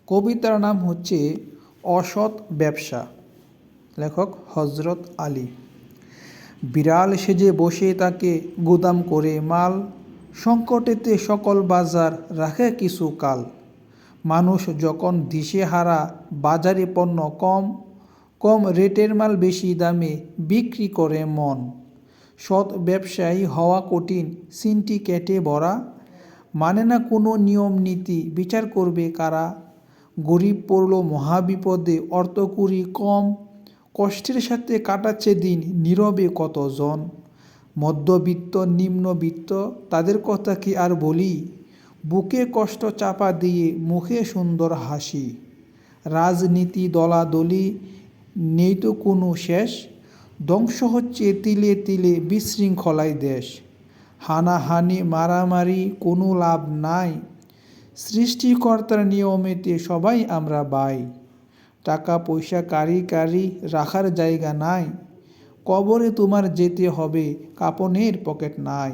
কবিতার নাম হচ্ছে অসৎ ব্যবসা। লেখক হজরত আলী। বিড়াল সেজে বসে তাকে গুদাম করে মাল, সংকটেতে সকল বাজার রাখে কিছু কাল। মানুষ যখন দিশেহারা, বাজারে পণ্য কম, কম রেটের মাল বেশি দামে বিক্রি করে মন। সৎ ব্যবসায়ী হওয়া কঠিন, সিন্ডিকেটে ভরা, মানে না কোনো নিয়ম নীতি, বিচার করবে কারা। গরিব পড়ল মহাবিপদে, অর্থকড়ি কম, কষ্টের সাথে কাটাচ্ছে দিন নীরবে কতজন। মধ্যবিত্ত নিম্নবিত্ত তাদের কথা কি আর বলি, বুকে কষ্ট চাপা দিয়ে মুখে সুন্দর হাসি। রাজনীতি দলাদলি নেই তো কোনো শেষ, ধ্বংস হচ্ছে তিলে তিলে বিশৃঙ্খলায় দেশ। হানাহানি মারামারি কোনো লাভ নাই, সৃষ্টিকর্তার নিয়মেতে সবাই আমরা ভাই। টাকা পয়সা কারি কারি রাখার জায়গা নাই, কবরে তোমার যেতে হবে কাপনের পকেট নাই।